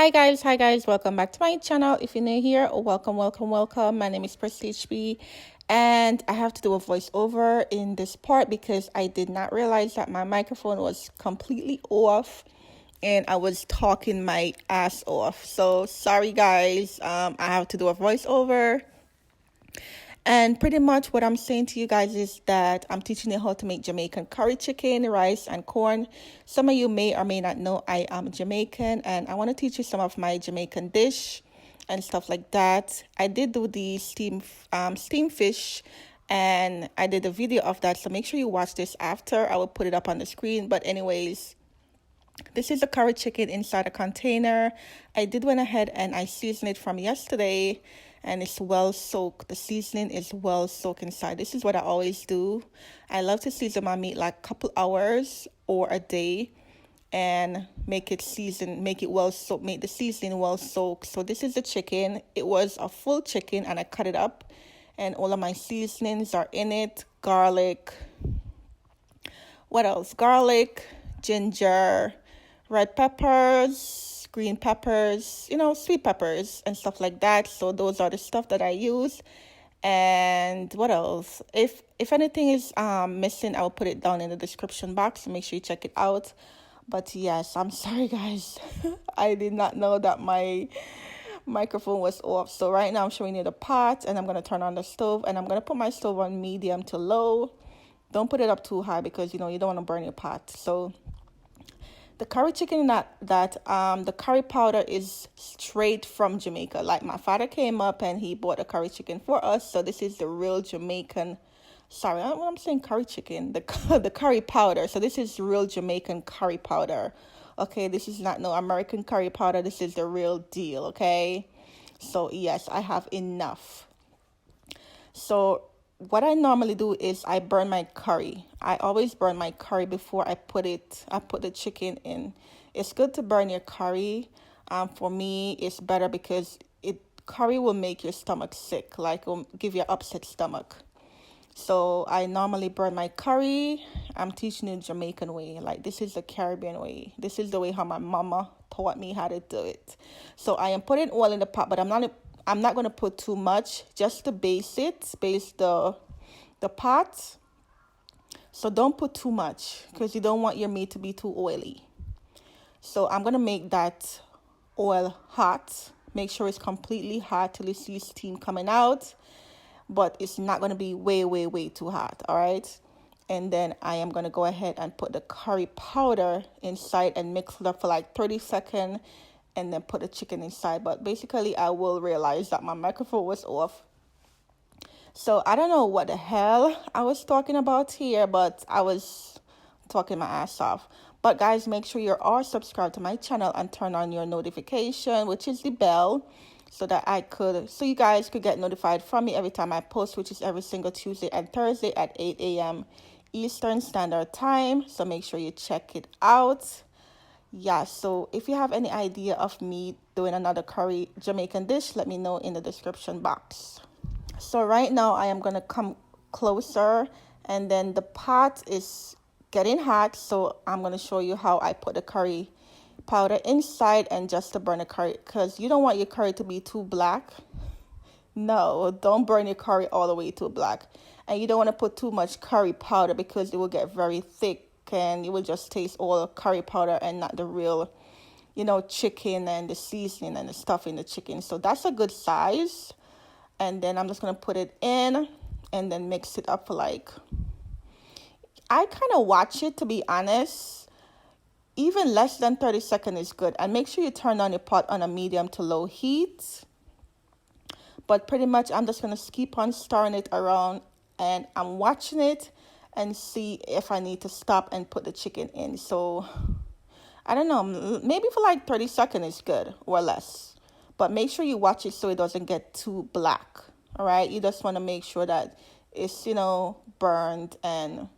Hi guys, welcome back to my channel. If you're new here, welcome. My name is Prestige B, and I have to do a voiceover in this part because I did not realize that my microphone was completely off and I was talking my ass off. So sorry guys, I have to do a voiceover. And pretty much what I'm saying to you guys is that I'm teaching you how to make Jamaican curry chicken, rice, and corn. Some of you may or may not know I am Jamaican, and I want to teach you some of my Jamaican dish and stuff like that. I did do the steam fish, and I did a video of that. So make sure you watch this after. I will put it up on the screen. But anyways, this is a curry chicken inside a container. I did went ahead and I seasoned it from yesterday and it's well soaked. The seasoning is well soaked inside. This is what I always do. I love to season my meat like a couple hours or a day and make it well soaked, make the seasoning well soaked. So this is the chicken. It was a full chicken and I cut it up and all of my seasonings are in it. Garlic. What else? Garlic, ginger, red peppers, green peppers, sweet peppers and stuff like that. So those are the stuff that I use. And what else? If anything is missing, I will put it down in the description box. So make sure you check it out. But yes, I'm sorry guys. I did not know that my microphone was off. So right now I'm showing you the pot and I'm going to turn on the stove and I'm going to put my stove on medium to low. Don't put it up too high because you don't want to burn your pot. So the curry chicken the curry powder is straight from Jamaica. Like my father came up and he bought a curry chicken for us. So this is the real Jamaican. Sorry, I'm saying curry chicken. The curry powder. So this is real Jamaican curry powder. Okay, this is not no American curry powder. This is the real deal. Okay, so yes, I have enough. So what I normally do is I burn my curry. I always burn my curry before I put the chicken in. It's good to burn your curry. For me, it's better because curry will make your stomach sick, like it will give you an upset stomach. So I normally burn my curry. I'm teaching you the Jamaican way. Like this is the Caribbean way. This is the way how my mama taught me how to do it. So I am putting oil in the pot, but I'm not going to put too much, just to base the pot. So don't put too much because you don't want your meat to be too oily. So I'm going to make that oil hot. Make sure it's completely hot till you see steam coming out. But it's not going to be way too hot, all right? And then I am going to go ahead and put the curry powder inside and mix it up for like 30 seconds. And then put the chicken inside. But basically, I will realize that my microphone was off. So I don't know what the hell I was talking about here, but I was talking my ass off. But guys, make sure you're all subscribed to my channel and turn on your notification, which is the bell, so you guys could get notified from me every time I post, which is every single Tuesday and Thursday at 8 a.m. Eastern Standard Time. So make sure you check it out. Yeah, so if you have any idea of me doing another curry Jamaican dish, let me know in the description box. So right now I am going to come closer and then the pot is getting hot. So I'm going to show you how I put the curry powder inside and just to burn the curry because you don't want your curry to be too black. No, don't burn your curry all the way too black. And you don't want to put too much curry powder because it will get very thick. And you will just taste all the curry powder and not the real, chicken and the seasoning and the stuff in the chicken. So that's a good size. And then I'm just going to put it in and then mix it up for I kind of watch it, to be honest. Even less than 30 seconds is good. And make sure you turn on your pot on a medium to low heat. But pretty much I'm just going to keep on stirring it around and I'm watching it and see if I need to stop and put the chicken in. So, I don't know, maybe for like 30 seconds is good or less. But make sure you watch it so it doesn't get too black, all right? You just want to make sure that it's, burned and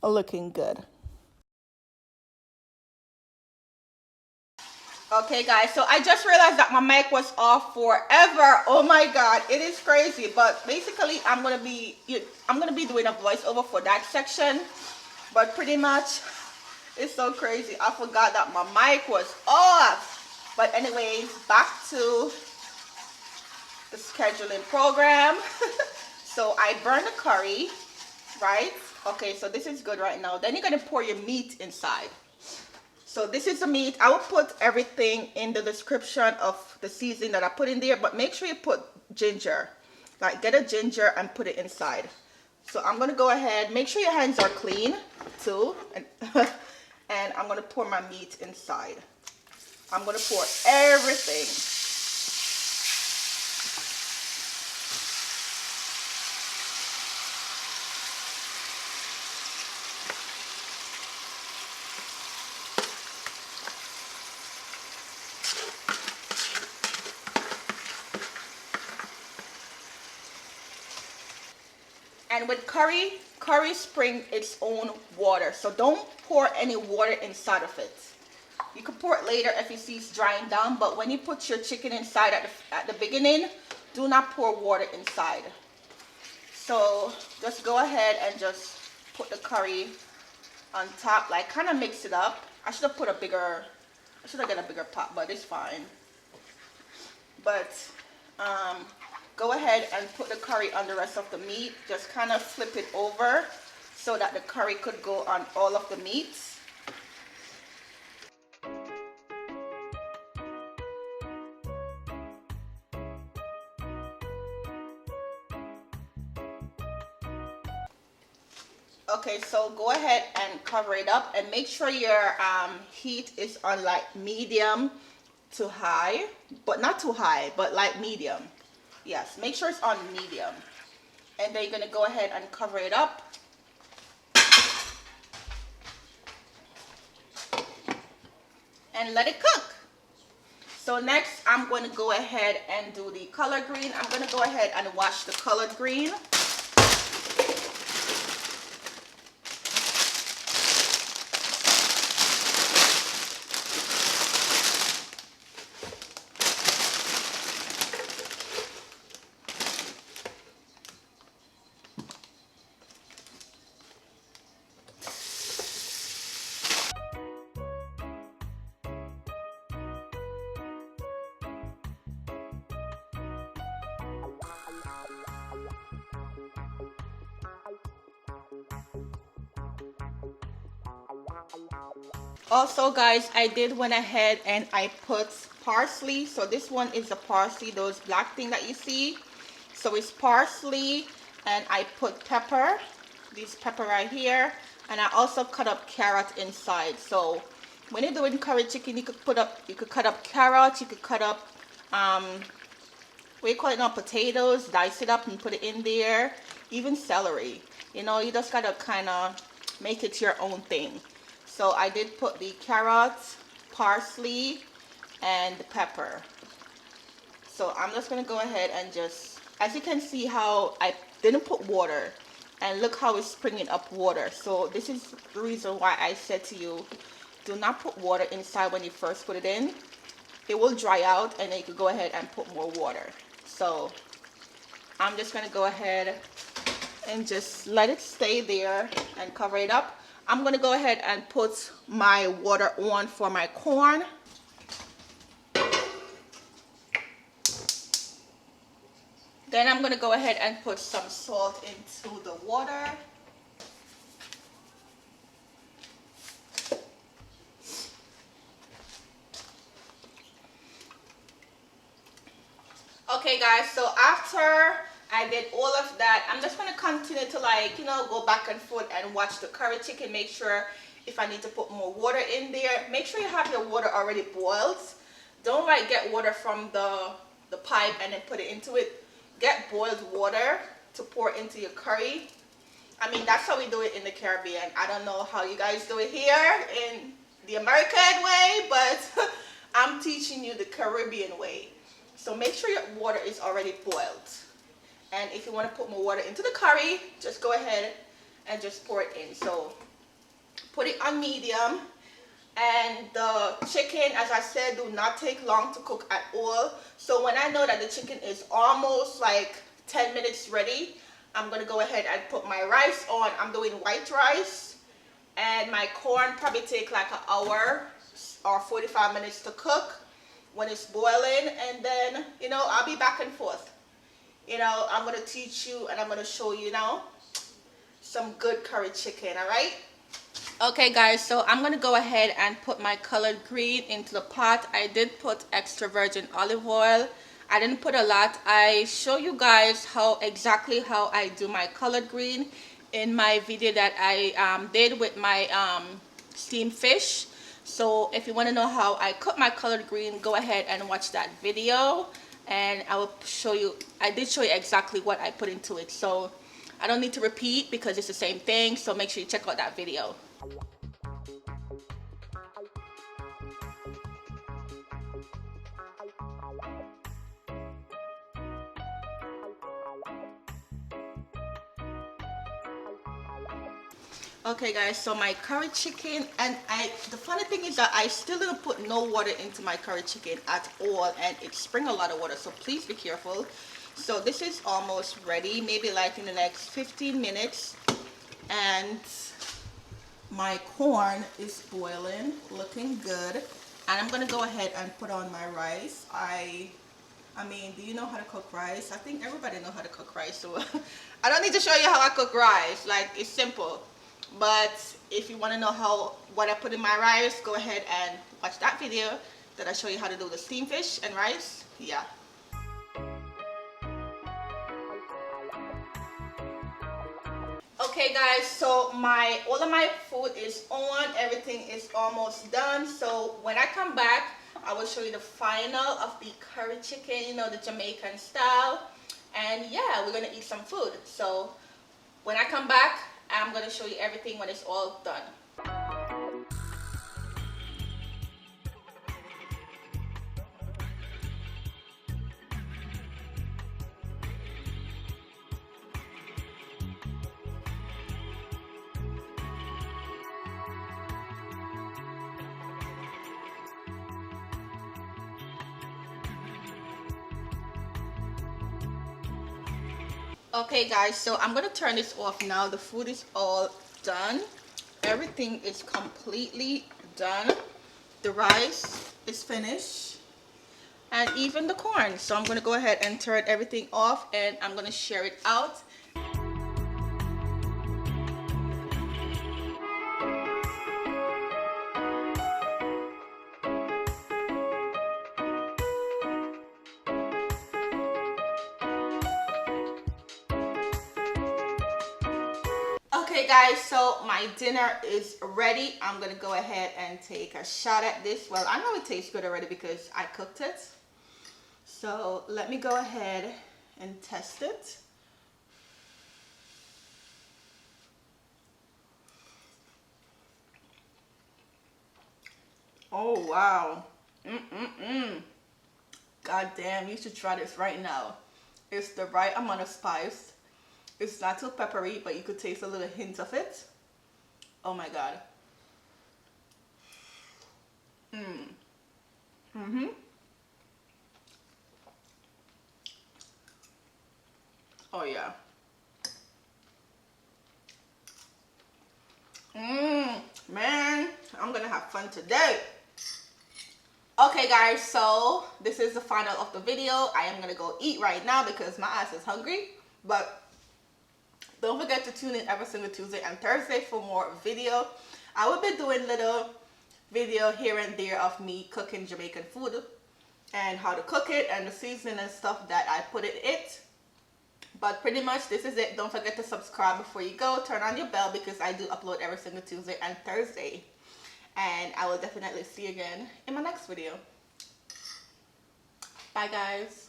looking good. Okay, guys, so I just realized that my mic was off forever. Oh my God, it is crazy. But basically, I'm gonna be doing a voiceover for that section. But pretty much, it's so crazy. I forgot that my mic was off. But anyways, back to the scheduling program. So I burn the curry, right? Okay, so this is good right now. Then you're gonna pour your meat inside. So this is the meat. I will put everything in the description of the seasoning that I put in there, but make sure you put ginger. Like, get a ginger and put it inside. So I'm gonna go ahead, make sure your hands are clean too, and, and I'm gonna pour my meat inside. I'm gonna pour everything. And with curry, curry spring its own water. So don't pour any water inside of it. You can pour it later if you see it's drying down, but when you put your chicken inside at the beginning, do not pour water inside. So just go ahead and just put the curry on top, like kind of mix it up. I should have got a bigger pot, but it's fine. But go ahead and put the curry on the rest of the meat. Just kind of flip it over so that the curry could go on all of the meats. Okay, so go ahead and cover it up and make sure your heat is on like medium to high, but not too high, but like medium. Yes, make sure it's on medium. And then you're gonna go ahead and cover it up. And let it cook. So next I'm going to go ahead and do the collard green. I'm going to go ahead and wash the collard green. Also guys, I did went ahead and I put parsley. So this one is the parsley, those black thing that you see. So it's parsley, and I put pepper, this pepper right here, and I also cut up carrot inside. So when you're doing curry chicken, you could cut up carrots, you could cut up what you call it now, potatoes, dice it up and put it in there, even celery. You know, you just gotta kind of make it your own thing. So I did put the carrots, parsley, and the pepper. So I'm just gonna go ahead and just, as you can see how I didn't put water, and look how it's springing up water. So this is the reason why I said to you, do not put water inside when you first put it in. It will dry out and then you can go ahead and put more water. So I'm just gonna go ahead and just let it stay there and cover it up. I'm gonna go ahead and put my water on for my corn. Then I'm gonna go ahead and put some salt into the water. Okay guys, so after I did all of that, I'm just going to continue to, like, you know, go back and forth and watch the curry chicken. Make sure if I need to put more water in there. Make sure you have your water already boiled. Don't like get water from the pipe and then put it into it. Get boiled water to pour into your curry. I mean, that's how we do it in the Caribbean. I don't know how you guys do it here in the American way, but I'm teaching you the Caribbean way. So make sure your water is already boiled. And if you want to put more water into the curry, just go ahead and just pour it in. So put it on medium. And the chicken, as I said, do not take long to cook at all. So when I know that the chicken is almost like 10 minutes ready, I'm going to go ahead and put my rice on. I'm doing white rice. And my corn probably take like an hour or 45 minutes to cook. when it's boiling, and then, you know, I'll be back and forth. You know, I'm going to teach you and I'm going to show you now some good curry chicken, all right? Okay guys, so I'm going to go ahead and put my colored green into the pot. I did put extra virgin olive oil. I didn't put a lot. I show you guys exactly how I do my colored green in my video that I did with my steamed fish. So if you want to know how I cook my colored green, go ahead and watch that video, and I will show you. I did show you exactly what I put into it, so I don't need to repeat because it's the same thing. So make sure you check out that video. Okay guys, so my curry chicken, and the funny thing is that I still didn't put no water into my curry chicken at all, and it springs a lot of water, so please be careful. So this is almost ready, maybe like in the next 15 minutes, and my corn is boiling, looking good, and I'm gonna go ahead and put on my rice. I mean, do you know how to cook rice? I think everybody knows how to cook rice, so I don't need to show you how I cook rice. Like, it's simple. But if you want to know what I put in my rice, go ahead and watch that video that I show you how to do the steamed fish and rice. Yeah. Okay guys, so all of my food is on, everything is almost done. So when I come back, I will show you the final of the curry chicken, you know, the Jamaican style. And yeah, we're gonna eat some food. So when I come back, I'm gonna show you everything when it's all done. Okay guys, so I'm gonna turn this off now. The food is all done. Everything is completely done. The rice is finished, and even the corn. So I'm gonna go ahead and turn everything off, and I'm gonna share it out. Okay guys, so my dinner is ready. I'm gonna go ahead and take a shot at this. Well, I know it tastes good already because I cooked it. So let me go ahead and test it. Oh wow. God damn, you should try this right now. It's the right amount of spice. It's not too peppery, but you could taste a little hint of it. Oh my god. Oh yeah. Man, I'm gonna have fun today. Okay guys, so this is the final of the video. I am gonna go eat right now because my ass is hungry. But don't forget to tune in every single Tuesday and Thursday for more video. I will be doing little video here and there of me cooking Jamaican food and how to cook it and the seasoning and stuff that I put in it. But pretty much this is it. Don't forget to subscribe before you go. Turn on your bell because I do upload every single Tuesday and Thursday. And I will definitely see you again in my next video. Bye guys.